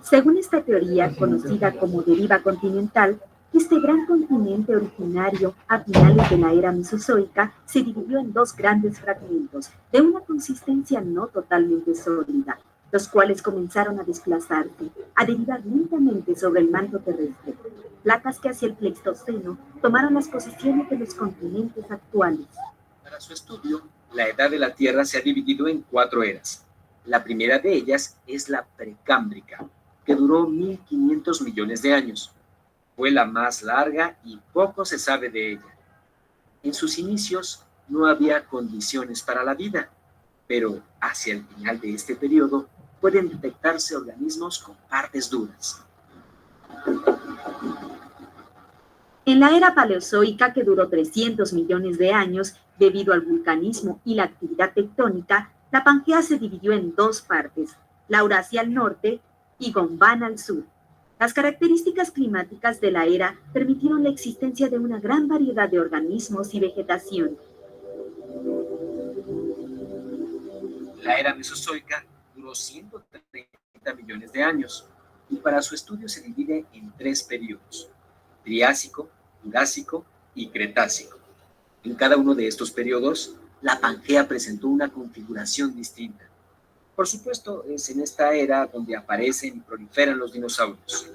Según esta teoría, conocida como deriva continental, este gran continente originario a finales de la era mesozoica se dividió en dos grandes fragmentos de una consistencia no totalmente sólida, los cuales comenzaron a desplazarse, a derivar lentamente sobre el manto terrestre, placas que hacia el Pleistoceno tomaron las posiciones de los continentes actuales. Para su estudio, la edad de la Tierra se ha dividido en 4 eras. La primera de ellas es la precámbrica, que duró 1.500 millones de años. Fue la más larga y poco se sabe de ella. En sus inicios no había condiciones para la vida, pero hacia el final de este periodo pueden detectarse organismos con partes duras. En la era paleozoica, que duró 300 millones de años, debido al vulcanismo y la actividad tectónica, la Pangea se dividió en 2 partes, Laurasia al norte y Gondwana al sur. Las características climáticas de la era permitieron la existencia de una gran variedad de organismos y vegetación. La era mesozoica duró 130 millones de años y para su estudio se divide en 3 periodos: Triásico, Jurásico y Cretácico. En cada uno de estos periodos, la Pangea presentó una configuración distinta. Por supuesto, es en esta era donde aparecen y proliferan los dinosaurios.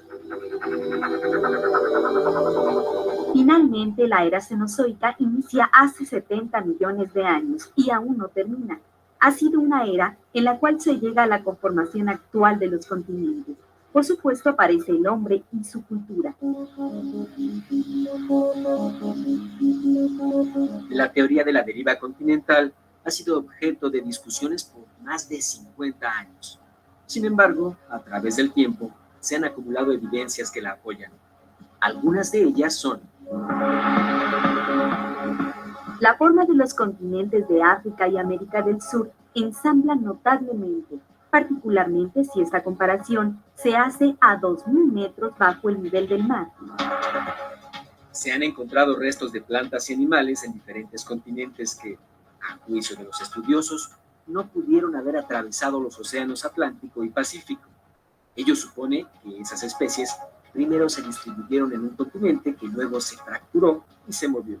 Finalmente, la era cenozoica inicia hace 70 millones de años y aún no termina. Ha sido una era en la cual se llega a la conformación actual de los continentes. Por supuesto, aparece el hombre y su cultura. La teoría de la deriva continental ha sido objeto de discusiones por más de 50 años. Sin embargo, a través del tiempo, se han acumulado evidencias que la apoyan. Algunas de ellas son: la forma de los continentes de África y América del Sur ensamblan notablemente, particularmente si esta comparación se hace a 2.000 metros bajo el nivel del mar. Se han encontrado restos de plantas y animales en diferentes continentes que, a juicio de los estudiosos, no pudieron haber atravesado los océanos Atlántico y Pacífico. Ello supone que esas especies primero se distribuyeron en un continente que luego se fracturó y se movió.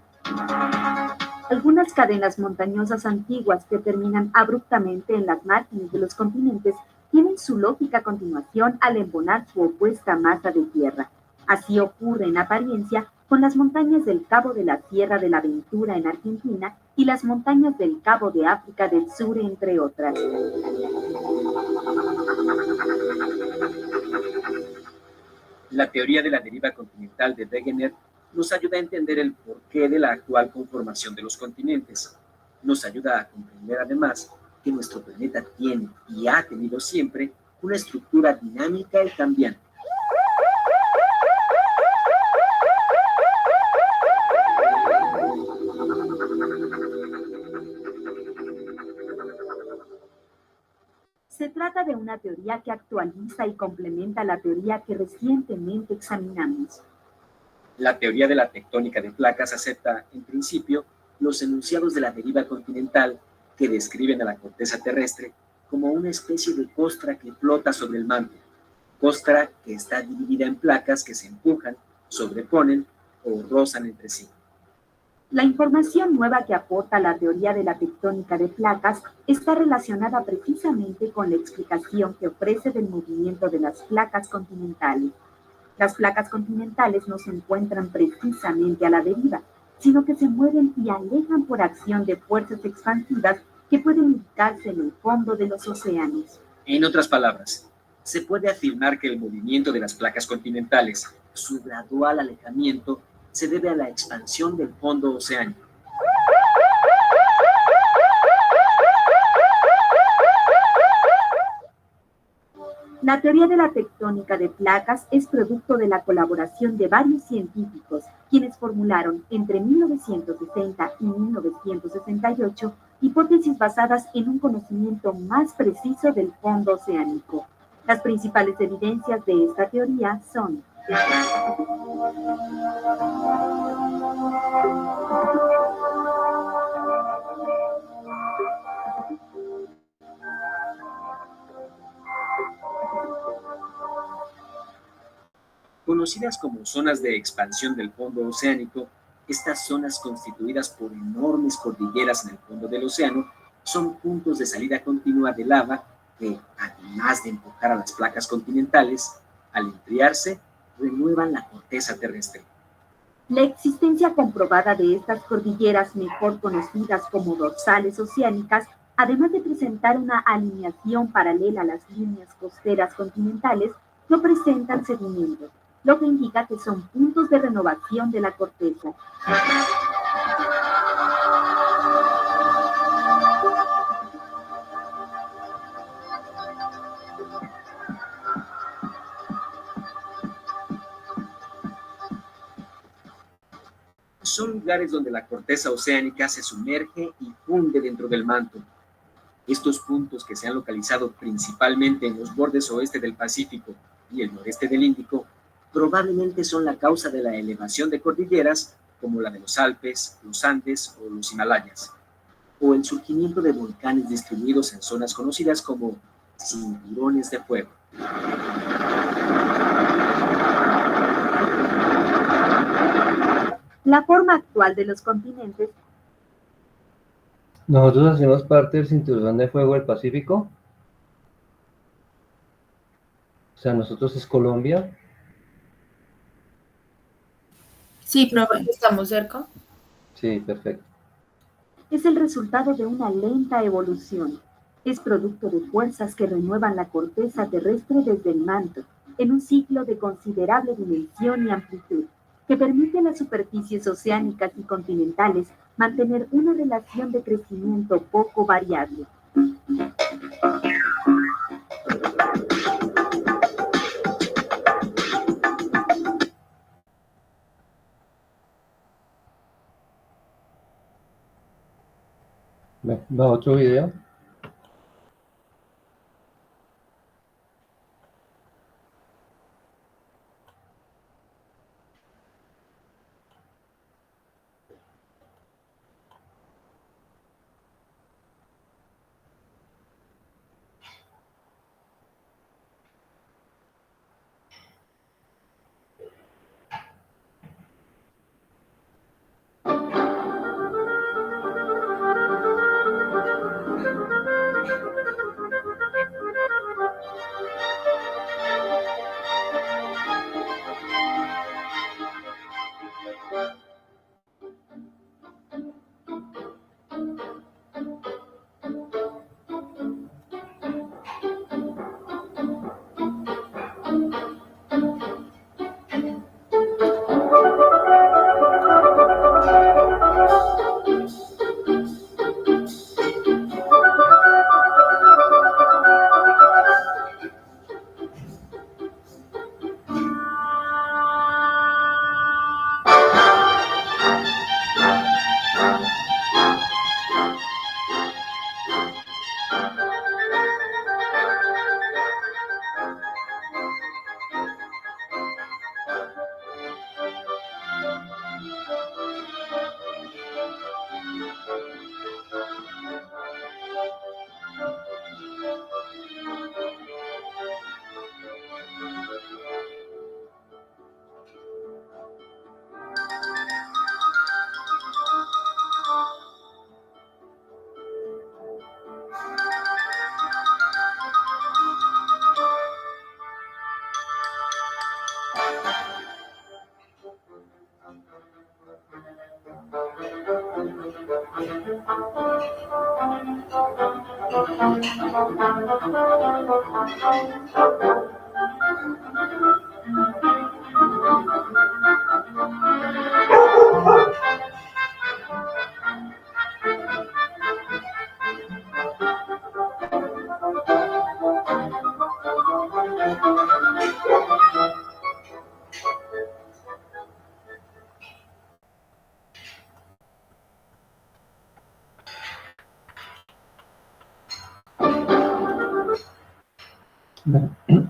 Algunas cadenas montañosas antiguas que terminan abruptamente en las márgenes de los continentes tienen su lógica continuación al embonar su opuesta masa de tierra. Así ocurre en apariencia con las montañas del Cabo de la Sierra de la Ventura en Argentina y las montañas del Cabo de África del Sur, entre otras. La teoría de la deriva continental de Wegener nos ayuda a entender el porqué de la actual conformación de los continentes. Nos ayuda a comprender además que nuestro planeta tiene y ha tenido siempre una estructura dinámica y cambiante. Se trata de una teoría que actualiza y complementa la teoría que recientemente examinamos. La teoría de la tectónica de placas acepta, en principio, los enunciados de la deriva continental que describen a la corteza terrestre como una especie de costra que flota sobre el manto, costra que está dividida en placas que se empujan, sobreponen o rozan entre sí. La información nueva que aporta la teoría de la tectónica de placas está relacionada precisamente con la explicación que ofrece del movimiento de las placas continentales. Las placas continentales no se encuentran precisamente a la deriva, sino que se mueven y alejan por acción de fuerzas expansivas que pueden ubicarse en el fondo de los océanos. En otras palabras, se puede afirmar que el movimiento de las placas continentales, su gradual alejamiento, se debe a la expansión del fondo oceánico. La teoría de la tectónica de placas es producto de la colaboración de varios científicos, quienes formularon entre 1960 y 1968 hipótesis basadas en un conocimiento más preciso del fondo oceánico. Las principales evidencias de esta teoría son: Conocidas como zonas de expansión del fondo oceánico, estas zonas constituidas por enormes cordilleras en el fondo del océano son puntos de salida continua de lava que, además de empujar a las placas continentales, al enfriarse, renuevan la corteza terrestre. La existencia comprobada de estas cordilleras, mejor conocidas como dorsales oceánicas, además de presentar una alineación paralela a las líneas costeras continentales, no presentan sedimentos, lo que indica que son puntos de renovación de la corteza. Son lugares donde la corteza oceánica se sumerge y funde dentro del manto. Estos puntos, que se han localizado principalmente en los bordes oeste del Pacífico y el noreste del Índico, probablemente son la causa de la elevación de cordilleras como la de los Alpes, los Andes o los Himalayas, o el surgimiento de volcanes distribuidos en zonas conocidas como cinturones de fuego. La forma actual de los continentes. Nosotros hacemos parte del cinturón de fuego del Pacífico. O sea, nosotros es Colombia. Sí, profe, estamos cerca. Sí, perfecto. Es el resultado de una lenta evolución. Es producto de fuerzas que renuevan la corteza terrestre desde el manto, en un ciclo de considerable dimensión y amplitud, que permite a las superficies oceánicas y continentales mantener una relación de crecimiento poco variable. Va otro video.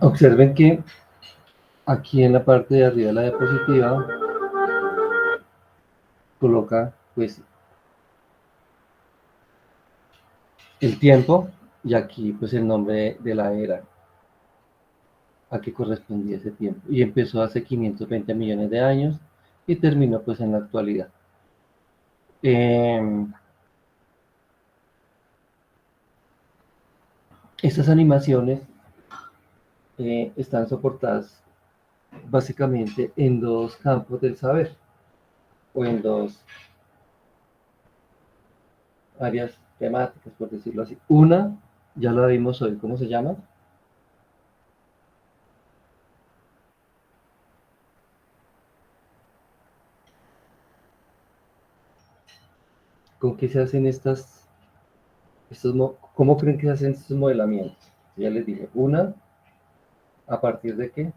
Observen que aquí en la parte de arriba de la diapositiva coloca pues el tiempo y aquí pues el nombre de la era a que correspondía ese tiempo. Y empezó hace 520 millones de años y terminó pues en la actualidad. Estas animaciones están soportadas básicamente en dos campos del saber o en dos áreas temáticas, por decirlo así. Una, ya la vimos hoy, ¿cómo se llama? ¿Con qué se hacen cómo creen que se hacen estos modelamientos? Ya les dije, una, ¿a partir de qué?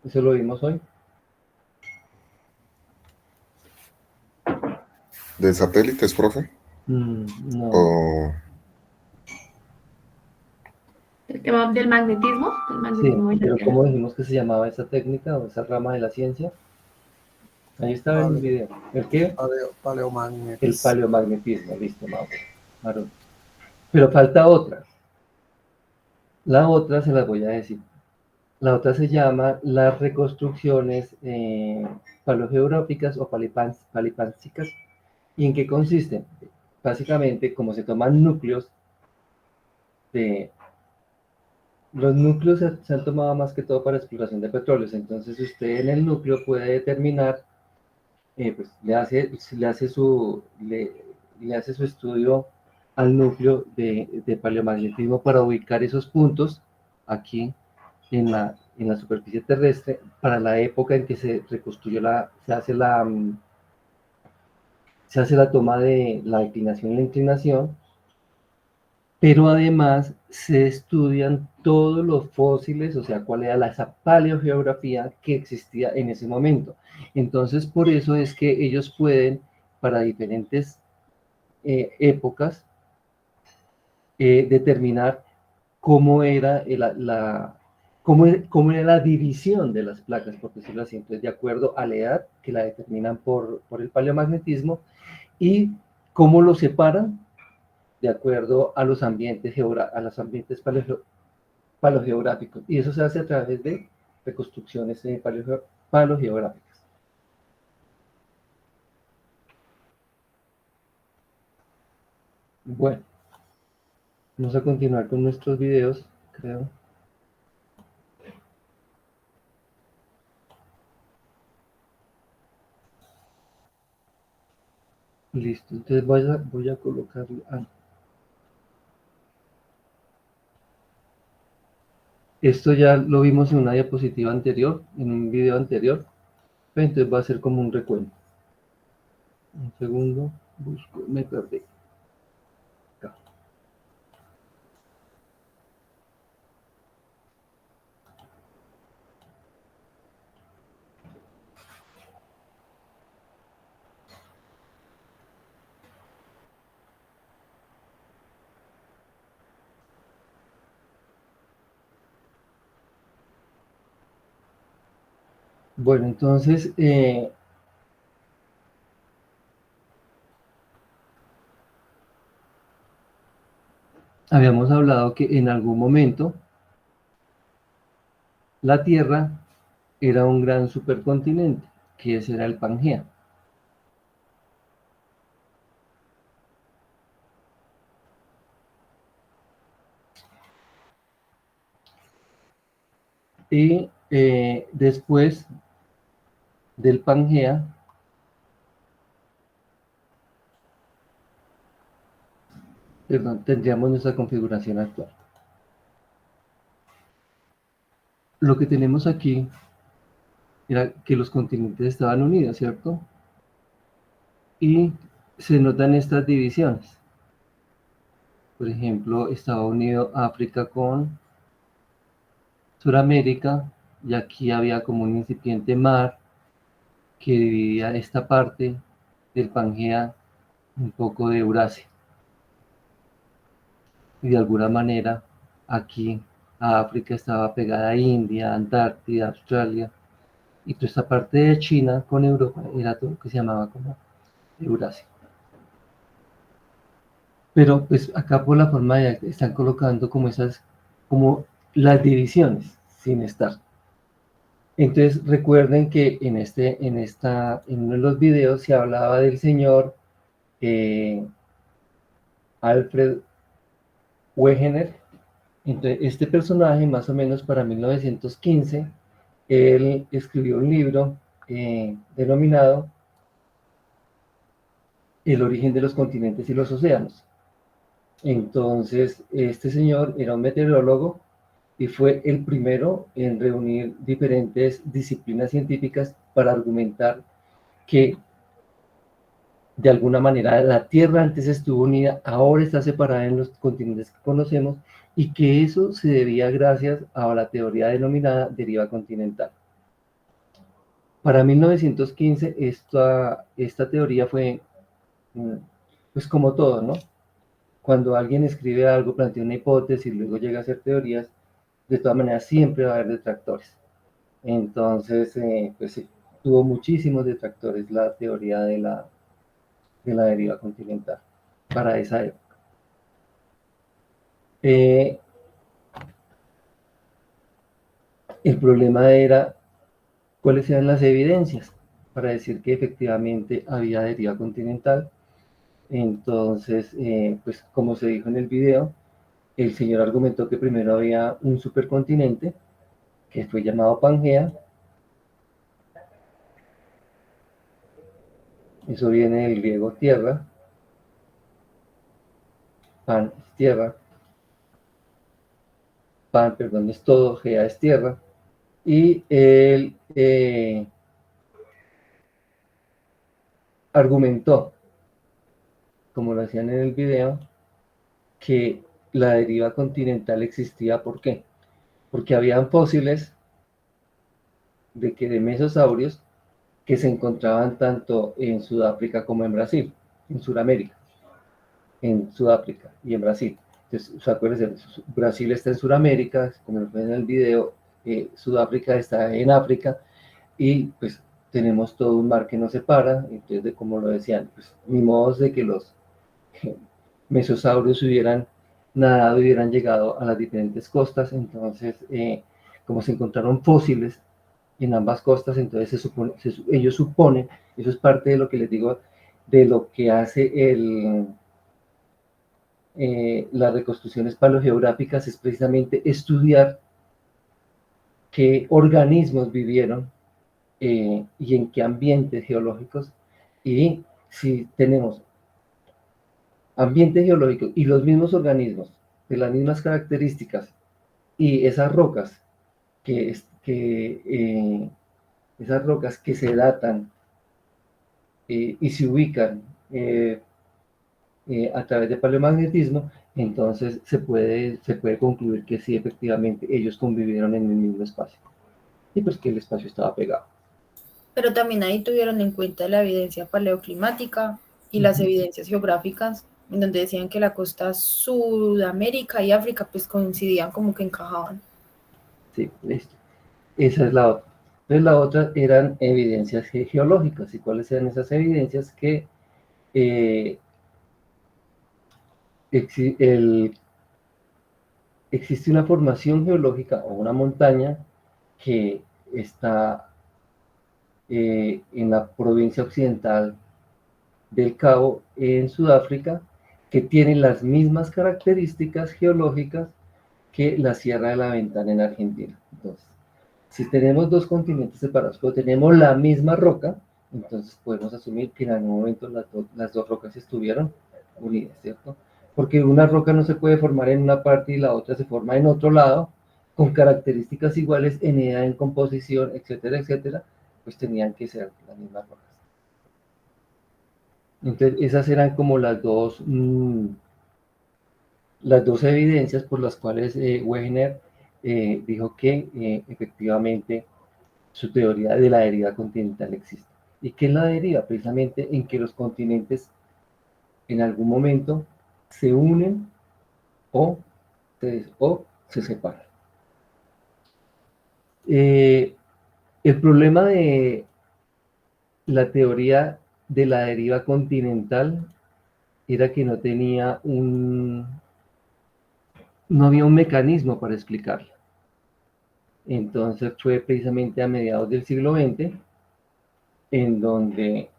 Eso lo vimos hoy. ¿De satélites, profe? No. O... El tema del magnetismo. Sí, pero ¿cómo dijimos que se llamaba esa técnica o esa rama de la ciencia? Ahí estaba en el video. ¿El qué? Paleomagnetismo. El paleomagnetismo, listo, Marón. Pero falta otra. La otra se las voy a decir. La otra se llama las reconstrucciones paleogeográficas o palipánsicas. ¿Y en qué consisten? Básicamente, como se toman núcleos los núcleos se han tomado más que todo para exploración de petróleos, entonces usted en el núcleo puede determinar, pues le hace su estudio al núcleo de paleomagnetismo para ubicar esos puntos aquí en la superficie terrestre para la época en que se reconstruyó se hace la toma de la declinación y la inclinación, pero además se estudian todos los fósiles, o sea, cuál era esa paleogeografía que existía en ese momento. Entonces, por eso es que ellos pueden, para diferentes épocas, determinar cómo era cómo era la división de las placas, por decirlo así. Entonces, de acuerdo a la edad, que la determinan por el paleomagnetismo, y cómo lo separan de acuerdo a los ambientes, paleogeográficos. Y eso se hace a través de reconstrucciones paleogeográficas. Bueno, vamos a continuar con nuestros videos, creo. Listo, entonces voy a colocarlo. Esto ya lo vimos en una diapositiva anterior, en un video anterior, pero entonces va a ser como un recuento. Un segundo, me perdí. Acá. Bueno, entonces, habíamos hablado que en algún momento la Tierra era un gran supercontinente, que ese era el Pangea. Y después del Pangea, perdón, tendríamos nuestra configuración actual. Lo que tenemos aquí era que los continentes estaban unidos, ¿cierto? Y se notan estas divisiones. Por ejemplo, estaba unido África con Suramérica, y aquí había como un incipiente mar que dividía esta parte del Pangea un poco de Eurasia. Y de alguna manera aquí a África estaba pegada a India, Antártida, Australia, y toda esta parte de China con Europa era todo lo que se llamaba como Eurasia. Pero pues acá por la forma de están colocando como esas, como las divisiones, sin estar. Entonces recuerden que en uno de los videos se hablaba del señor Alfred Wegener. Entonces este personaje más o menos para 1915, él escribió un libro denominado El origen de los continentes y los océanos. Entonces este señor era un meteorólogo y fue el primero en reunir diferentes disciplinas científicas para argumentar que de alguna manera la Tierra antes estuvo unida, ahora está separada en los continentes que conocemos y que eso se debía gracias a la teoría denominada deriva continental. Para 1915 esta teoría fue, pues como todo, ¿no? Cuando alguien escribe algo, plantea una hipótesis y luego llega a hacer teorías, de todas maneras siempre va a haber detractores. Entonces, pues sí, tuvo muchísimos detractores la teoría de la deriva continental para esa época. El problema era cuáles eran las evidencias para decir que efectivamente había deriva continental. Entonces, pues como se dijo en el video, el señor argumentó que primero había un supercontinente que fue llamado Pangea. Eso viene del griego tierra. Pan es tierra. Pan, perdón, es todo. Gea es tierra. Y él argumentó, como lo hacían en el video, que la deriva continental existía. ¿Por qué? Porque habían fósiles de mesosaurios que se encontraban tanto en Sudáfrica como en Brasil, en Sudamérica, en Sudáfrica y en Brasil. Entonces, acuérdense, Brasil está en Sudamérica, como lo ven en el video, Sudáfrica está en África, y pues tenemos todo un mar que nos separa. Entonces, como lo decían, pues ni modo de que los mesosaurios hubieran nadado y hubieran llegado a las diferentes costas. Entonces, como se encontraron fósiles en ambas costas, entonces ellos suponen, eso es parte de lo que les digo, de lo que hace las reconstrucciones paleogeográficas, es precisamente estudiar qué organismos vivieron y en qué ambientes geológicos, y si tenemos ambiente geológico y los mismos organismos de las mismas características y esas rocas esas rocas que se datan y se ubican a través de paleomagnetismo, entonces se puede concluir que sí, efectivamente, ellos convivieron en el mismo espacio. Y pues que el espacio estaba pegado. Pero también ahí tuvieron en cuenta la evidencia paleoclimática y las evidencias geográficas, en donde decían que la costa Sudamérica y África pues coincidían, como que encajaban. Sí, listo. Esa es la otra. Entonces la otra eran evidencias geológicas. ¿Y cuáles eran esas evidencias? Que existe una formación geológica o una montaña que está en la provincia occidental del Cabo, en Sudáfrica, que tiene las mismas características geológicas que la Sierra de la Ventana en Argentina. Entonces, si tenemos dos continentes separados, pero tenemos la misma roca, entonces podemos asumir que en algún momento las dos rocas estuvieron unidas, ¿cierto? Porque una roca no se puede formar en una parte y la otra se forma en otro lado, con características iguales en edad, en composición, etcétera, etcétera, pues tenían que ser las mismas rocas. Entonces, esas eran como las dos evidencias por las cuales Wegener dijo que efectivamente su teoría de la deriva continental existe. ¿Y qué es la deriva? Precisamente en que los continentes en algún momento se unen o se separan. El problema de la teoría de la deriva continental era que no había un mecanismo para explicarla. Entonces fue precisamente a mediados del siglo XX en donde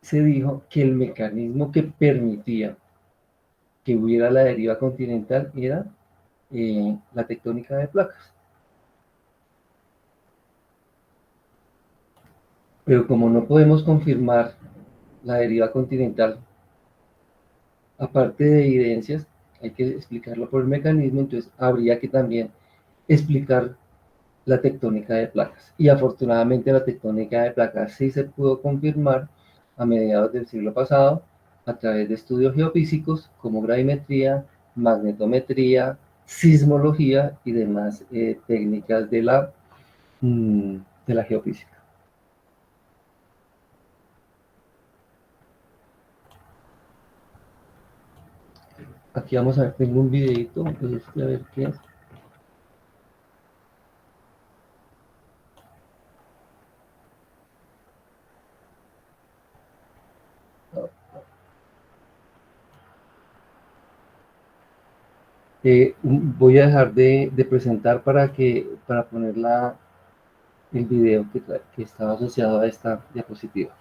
se dijo que el mecanismo que permitía que hubiera la deriva continental era la tectónica de placas. Pero como no podemos confirmar la deriva continental, aparte de evidencias, hay que explicarlo por el mecanismo, entonces habría que también explicar la tectónica de placas. Y afortunadamente la tectónica de placas sí se pudo confirmar a mediados del siglo pasado a través de estudios geofísicos como gravimetría, magnetometría, sismología y demás técnicas de la geofísica. Aquí vamos a ver, tengo un videito, entonces a ver qué es. Voy a dejar de presentar para poner el video que estaba asociado a esta diapositiva.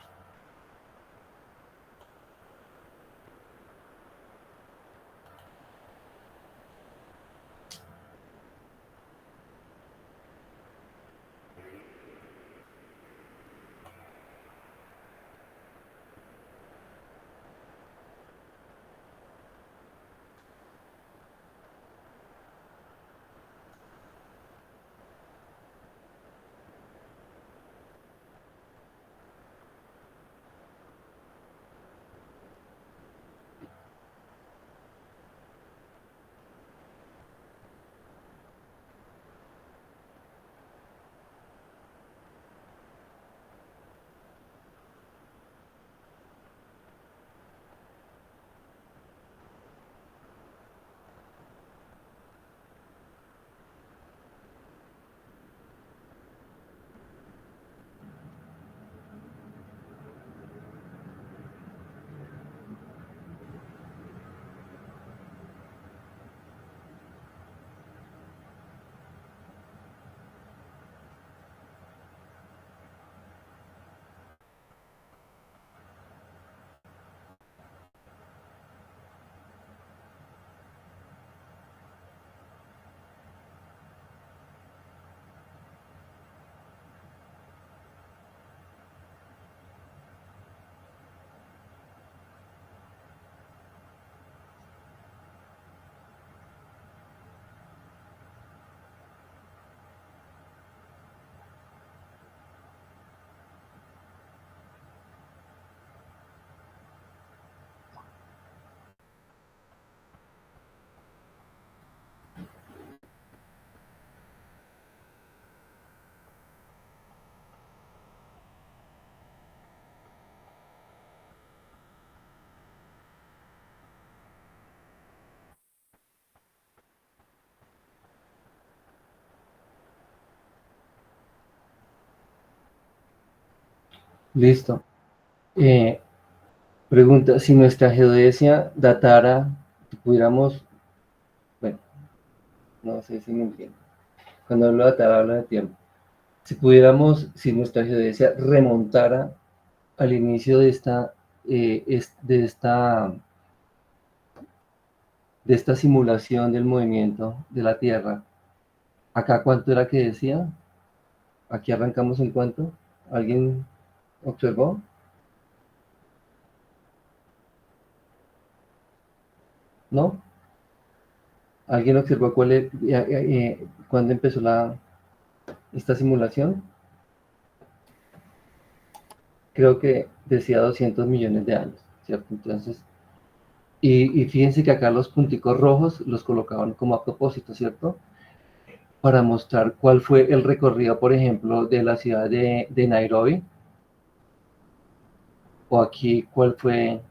Listo. Pregunta, si nuestra geodesia datara, pudiéramos, bueno, no sé si me entiendo. Cuando hablo de datar, hablo de tiempo. Si nuestra geodesia remontara al inicio de esta simulación del movimiento de la Tierra, ¿acá cuánto era que decía? Aquí arrancamos en cuánto. ¿Alguien observó? ¿No? ¿Alguien observó cuándo empezó esta simulación? Creo que decía 200 millones de años, ¿cierto? Entonces, y fíjense que acá los punticos rojos los colocaban como a propósito, ¿cierto? Para mostrar cuál fue el recorrido, por ejemplo, de la ciudad de Nairobi, o aquí cuál fue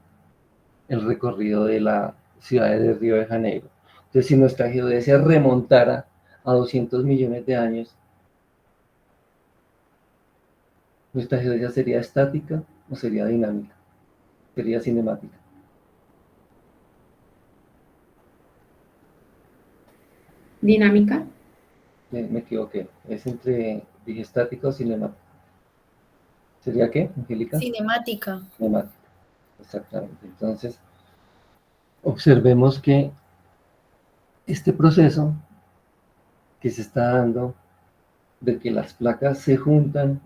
el recorrido de la ciudad de Río de Janeiro. Entonces, si nuestra geodesia remontara a 200 millones de años, ¿Nuestra geodesia sería estática o sería dinámica? Sería cinemática. Dinámica. Me equivoqué. Es entre, dije estática o cinemática. ¿Sería qué, Angélica? Cinemática. Cinemática, exactamente. Entonces, observemos que este proceso que se está dando de que las placas se juntan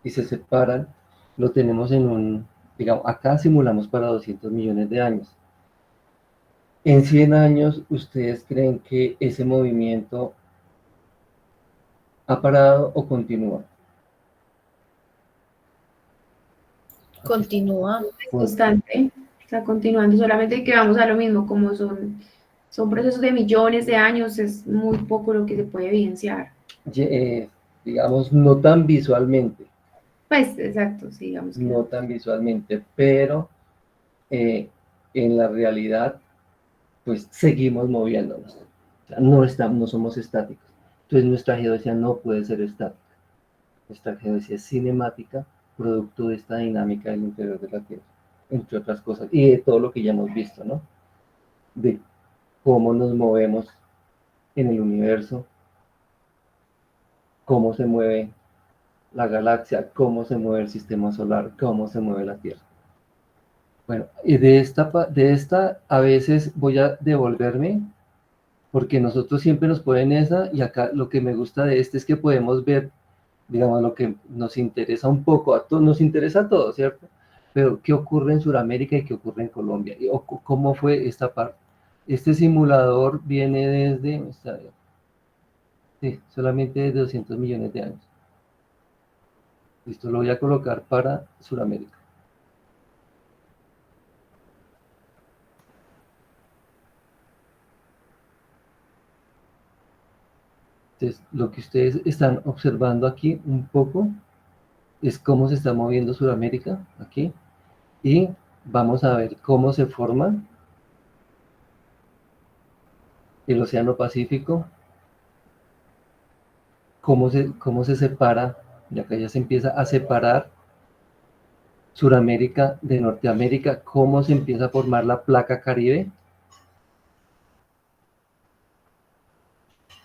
y se separan, lo tenemos en un, digamos, acá simulamos para 200 millones de años. En 100 años, ¿ustedes creen que ese movimiento ha parado o continúa? Continúa. Es constante, está continuando, solamente que vamos a lo mismo, como son procesos de millones de años, es muy poco lo que se puede evidenciar. Digamos, no tan visualmente, Pues, exacto, sí, digamos que no tan visualmente, pero en la realidad, pues seguimos moviéndonos. O sea, no somos estáticos. Entonces nuestra geodesia no puede ser estática. Nuestra geodesia es cinemática, producto de esta dinámica del interior de la Tierra, entre otras cosas, y de todo lo que ya hemos visto, ¿no? De cómo nos movemos en el universo, cómo se mueve la galaxia, cómo se mueve el sistema solar, cómo se mueve la Tierra. Bueno, y de esta a veces voy a devolverme, porque nosotros siempre nos ponen esa, y acá lo que me gusta de este es que podemos ver, digamos, lo que nos interesa un poco, nos interesa a todos, ¿cierto? Pero qué ocurre en Sudamérica y qué ocurre en Colombia, o cómo fue esta parte. Este simulador viene desde, sí, solamente desde 200 millones de años. Listo, lo voy a colocar para Sudamérica. Entonces, lo que ustedes están observando aquí un poco es cómo se está moviendo Sudamérica aquí, y vamos a ver cómo se forma el Océano Pacífico, cómo se separa, y acá ya se empieza a separar Suramérica de Norteamérica, cómo se empieza a formar la placa Caribe,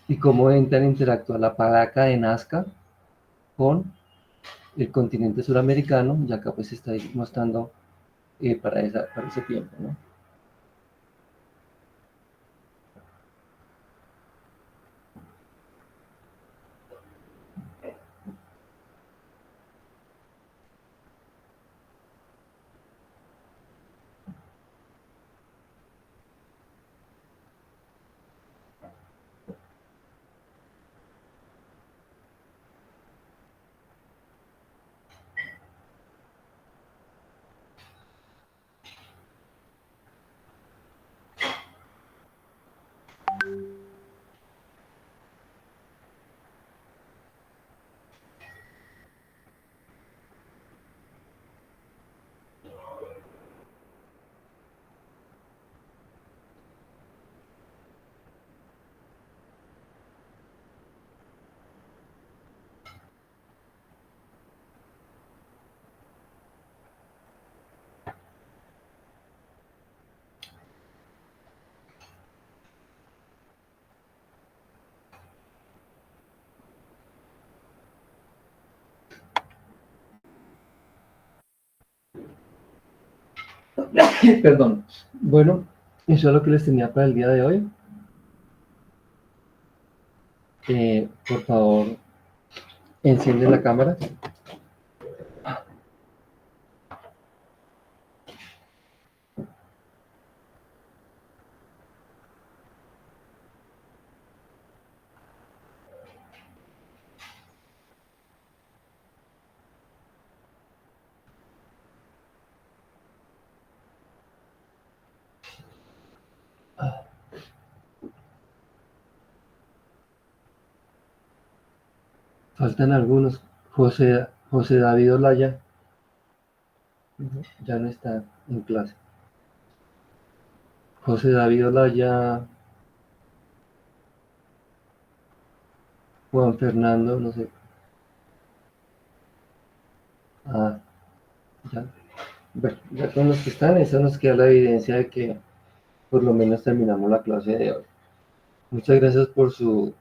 y cómo entran a interactuar la placa de Nazca con el continente suramericano, y acá pues se está mostrando para ese tiempo, ¿no? Perdón. Bueno, eso es lo que les tenía para el día de hoy. Por favor, enciende la cámara. Faltan algunos. José David Olaya ya no está en clase. José David Olaya, Juan Fernando, no sé. Ah, ya. Bueno, ya con los que están, eso nos queda la evidencia de que por lo menos terminamos la clase de hoy. Muchas gracias por su